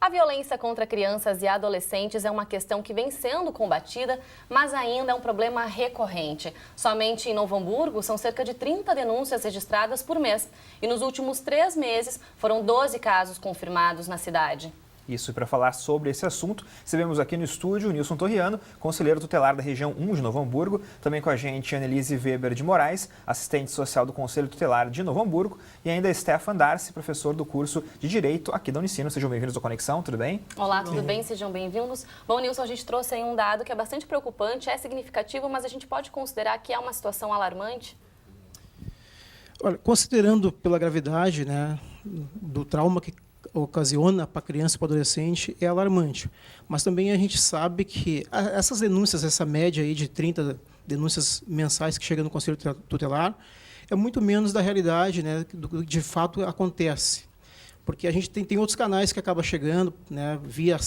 A violência contra crianças e adolescentes é uma questão que vem sendo combatida, mas ainda é um problema recorrente. Somente em Novo Hamburgo são cerca de 30 denúncias registradas por mês. E nos últimos 3 meses foram 12 casos confirmados na cidade. Isso, e para falar sobre esse assunto, recebemos aqui no estúdio o Nilson Torriano, conselheiro tutelar da região 1 de Novo Hamburgo, também com a gente Annelise Weber de Moraes, assistente social do Conselho Tutelar de Novo Hamburgo, e ainda Stefan Darcy, professor do curso de Direito aqui da Unicino. Sejam bem-vindos ao Conexão, tudo bem? Olá, tudo bem? Sejam bem-vindos. Bom, Nilson, a gente trouxe aí um dado que é bastante preocupante, é significativo, mas a gente pode considerar que é uma situação alarmante? Olha, considerando pela gravidade, né, do trauma que ocasiona para a criança e para o adolescente, é alarmante. Mas também a gente sabe que essas denúncias, essa média aí de 30 denúncias mensais que chegam no Conselho Tutelar, é muito menos da realidade, né, do que de fato acontece. Porque a gente tem outros canais que acabam chegando, né, via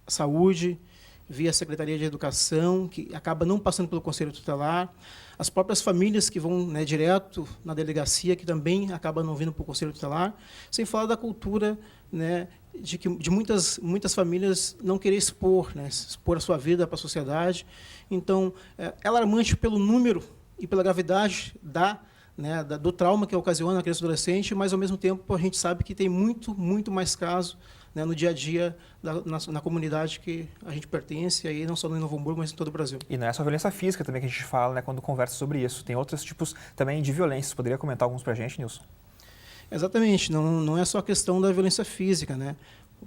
saúde, via Secretaria de Educação, que acaba não passando pelo Conselho Tutelar, as próprias famílias que vão, né, direto na delegacia, que também acabam não vindo para o Conselho Tutelar, sem falar da cultura, né, de muitas famílias não querer expor, né, expor a sua vida para a sociedade. Então, é alarmante pelo número e pela gravidade do trauma que ocasiona a criança e adolescente, mas, ao mesmo tempo, a gente sabe que tem muito mais casos, né, no dia a dia na comunidade que a gente pertence, aí não só no Novo Hamburgo, mas em todo o Brasil. E não é só violência física também que a gente fala, né, quando conversa sobre isso. Tem outros tipos também de violência. Você poderia comentar alguns para a gente, Nilson? Exatamente. Não é só a questão da violência física, né?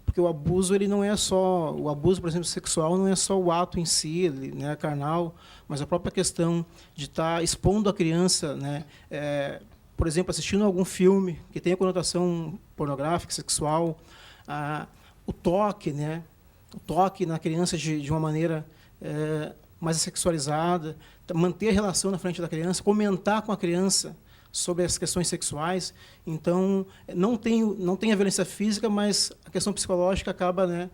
Porque o abuso, ele não é só... O abuso, por exemplo, sexual, não é só o ato em si, né, carnal, mas a própria questão de estar expondo a criança, né, por exemplo, assistindo algum filme que tenha conotação pornográfica, sexual, o toque, né? O toque na criança de uma maneira mais sexualizada, manter a relação na frente da criança, comentar com a criança sobre as questões sexuais. Então, não tem a violência física, mas a questão psicológica acaba, né,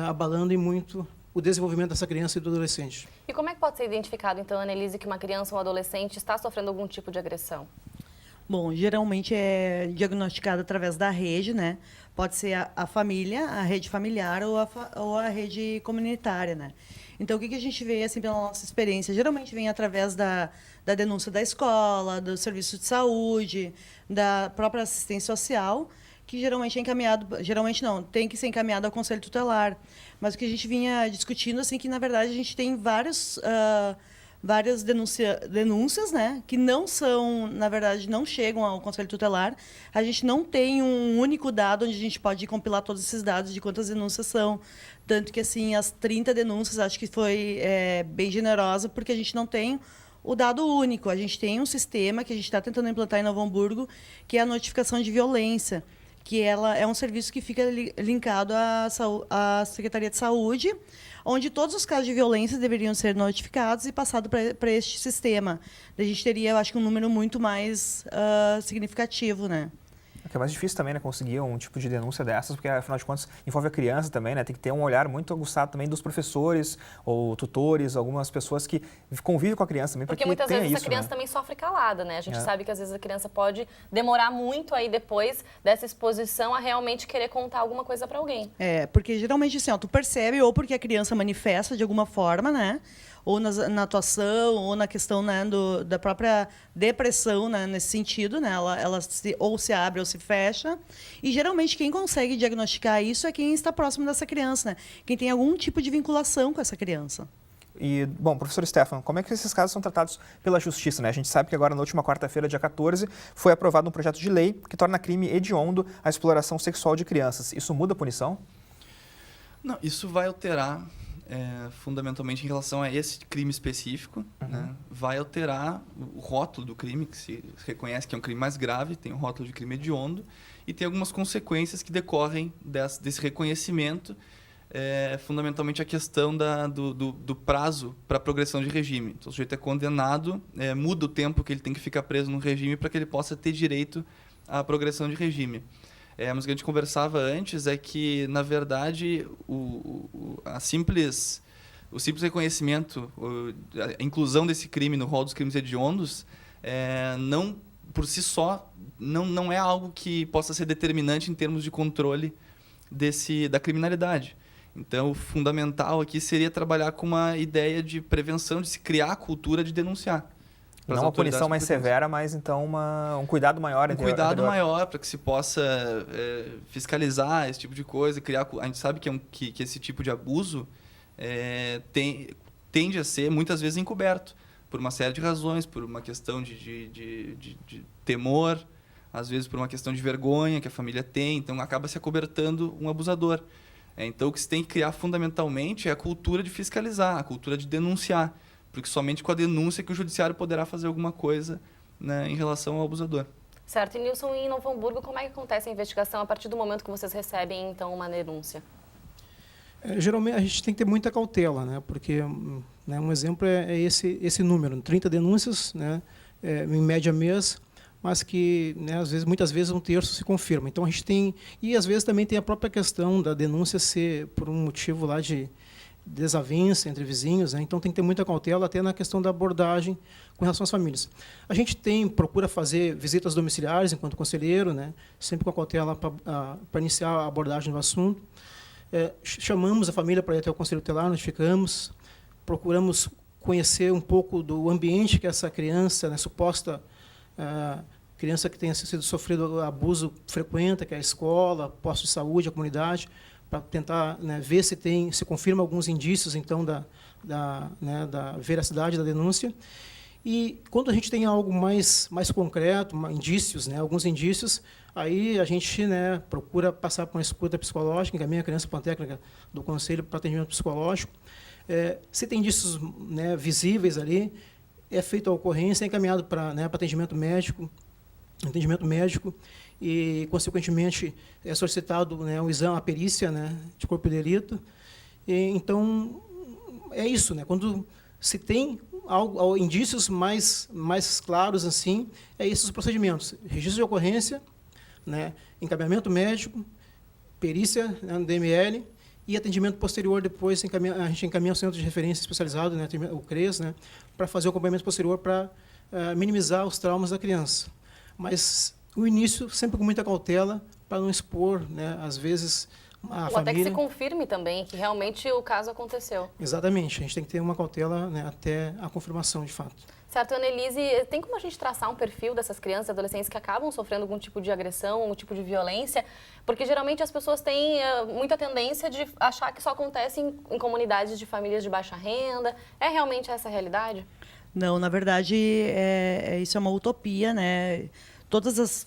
abalando em muito o desenvolvimento dessa criança e do adolescente. E como é que pode ser identificado, então, Annelise, que uma criança ou um adolescente está sofrendo algum tipo de agressão? Bom, geralmente é diagnosticado através da rede, né? Pode ser a família, a rede familiar ou a rede comunitária, né? Então, o que a gente vê, assim, pela nossa experiência? Geralmente vem através da denúncia da escola, do serviço de saúde, da própria assistência social, que geralmente é encaminhado, geralmente não, tem que ser encaminhado ao Conselho Tutelar. Mas o que a gente vinha discutindo, assim, que, na verdade, a gente tem várias denúncias, né, que não são, na verdade, não chegam ao Conselho Tutelar. A gente não tem um único dado onde a gente pode compilar todos esses dados de quantas denúncias são. Tanto que, assim, as 30 denúncias, acho que foi bem generosa, porque a gente não tem o dado único. A gente tem um sistema que a gente está tentando implantar em Novo Hamburgo, que é a notificação de violência, que ela é um serviço que fica linkado à Secretaria de Saúde, onde todos os casos de violência deveriam ser notificados e passados para este sistema. A gente teria, eu acho, um número muito mais significativo, né? É mais difícil também, né, conseguir um tipo de denúncia dessas, porque, afinal de contas, envolve a criança também, né? Tem que ter um olhar muito aguçado também dos professores ou tutores, algumas pessoas que convivem com a criança também. Porque muitas vezes essa criança, né, também sofre calada, né? A gente sabe que, às vezes, a criança pode demorar muito aí depois dessa exposição a realmente querer contar alguma coisa para alguém. Porque geralmente, assim, tu percebe ou porque a criança manifesta de alguma forma, né? Ou na atuação, ou na questão, né, da própria depressão, né, nesse sentido, né, ela ou se abre ou se fecha. E, geralmente, quem consegue diagnosticar isso é quem está próximo dessa criança, né? Quem tem algum tipo de vinculação com essa criança. E, bom, professor Stefan, como é que esses casos são tratados pela Justiça, né? A gente sabe que agora, na última quarta-feira, dia 14, foi aprovado um projeto de lei que torna crime hediondo a exploração sexual de crianças. Isso muda a punição? Não, isso vai alterar... fundamentalmente em relação a esse crime específico, né, vai alterar o rótulo do crime, que se reconhece que é um crime mais grave, tem um rótulo de crime hediondo, e tem algumas consequências que decorrem desse reconhecimento, fundamentalmente a questão do prazo para a progressão de regime. Então, o sujeito é condenado, muda o tempo que ele tem que ficar preso no regime para que ele possa ter direito à progressão de regime. Mas o que a gente conversava antes é que, na verdade, o simples reconhecimento, a inclusão desse crime no rol dos crimes hediondos, não, por si só, não é algo que possa ser determinante em termos de controle da criminalidade. Então, o fundamental aqui seria trabalhar com uma ideia de prevenção, de se criar a cultura de denunciar. Não uma punição mais severa, mas então um cuidado maior. Um cuidado maior para que se possa fiscalizar esse tipo de coisa, criar. A gente sabe que esse tipo de abuso tende a ser muitas vezes encoberto por uma série de razões, por uma questão de temor, às vezes por uma questão de vergonha que a família tem, então acaba se acobertando um abusador. Então o que se tem que criar fundamentalmente é a cultura de fiscalizar, a cultura de denunciar, porque somente com a denúncia que o judiciário poderá fazer alguma coisa, né, em relação ao abusador. Certo. E Nilson, em Novo Hamburgo, como é que acontece a investigação a partir do momento que vocês recebem, então, uma denúncia? Geralmente, a gente tem que ter muita cautela, né? Porque, né, um exemplo é esse número, 30 denúncias, né, em média mês, mas que, né, muitas vezes, 1/3 se confirma. Então, a gente tem... E, às vezes, também tem a própria questão da denúncia ser por um motivo lá de desavença entre vizinhos, né? Então tem que ter muita cautela até na questão da abordagem com relação às famílias. A gente procura fazer visitas domiciliares enquanto conselheiro, né? Sempre com a cautela para iniciar a abordagem do assunto. Chamamos a família para ir até o conselho tutelar, notificamos, procuramos conhecer um pouco do ambiente que essa criança, né, suposta criança que tenha sofrido abuso frequenta, que é a escola, posto de saúde, a comunidade, para tentar, né, ver se confirma alguns indícios então da veracidade da denúncia. E quando a gente tem algo mais concreto, indícios, né, alguns indícios, aí a gente, né, procura passar por uma escuta psicológica, encaminha a criança para a técnica do conselho para atendimento psicológico. Se tem indícios, né, visíveis ali, é feita a ocorrência, é encaminhado para, né, atendimento médico, e, consequentemente, é solicitado, né, o exame, a perícia, né, de corpo de delito. Então, é isso, né? Quando se tem indícios mais claros, assim, esses os procedimentos. Registro de ocorrência, né, encaminhamento médico, perícia, né, no DML, e atendimento posterior, depois a gente encaminha ao centro de referência especializado, né, o CRES, né, para fazer o acompanhamento posterior para minimizar os traumas da criança. Mas o início sempre com muita cautela para não expor, né, às vezes, a família. Até que se confirme também que realmente o caso aconteceu. Exatamente, a gente tem que ter uma cautela, né, até a confirmação de fato. Certo, Annelise, tem como a gente traçar um perfil dessas crianças e adolescentes que acabam sofrendo algum tipo de agressão, algum tipo de violência? Porque geralmente as pessoas têm muita tendência de achar que só acontece em comunidades de famílias de baixa renda. É realmente essa a realidade? Não, na verdade, isso é uma utopia, né? Todas as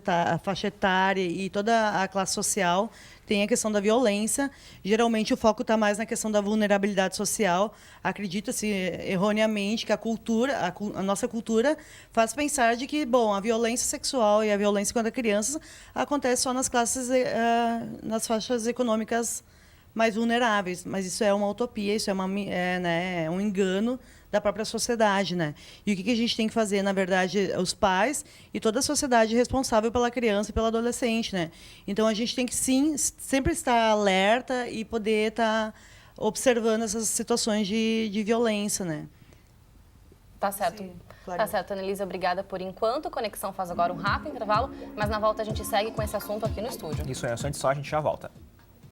a faixa etária e toda a classe social tem a questão da violência. Geralmente, o foco está mais na questão da vulnerabilidade social. Acredita-se erroneamente que a nossa cultura faz pensar de que, bom, a violência sexual e a violência contra crianças acontece só nas nas faixas econômicas mais vulneráveis. Mas isso é uma utopia, isso é um engano da própria sociedade, né? E o que a gente tem que fazer, na verdade, os pais e toda a sociedade responsável pela criança e pelo adolescente, né? Então, a gente tem que, sim, sempre estar alerta e poder estar observando essas situações de violência, né? Tá certo. Sim, claro. Tá certo, Annelise, obrigada por enquanto. A Conexão faz agora um rápido intervalo, mas na volta a gente segue com esse assunto aqui no estúdio. Isso é, antes só a gente já volta.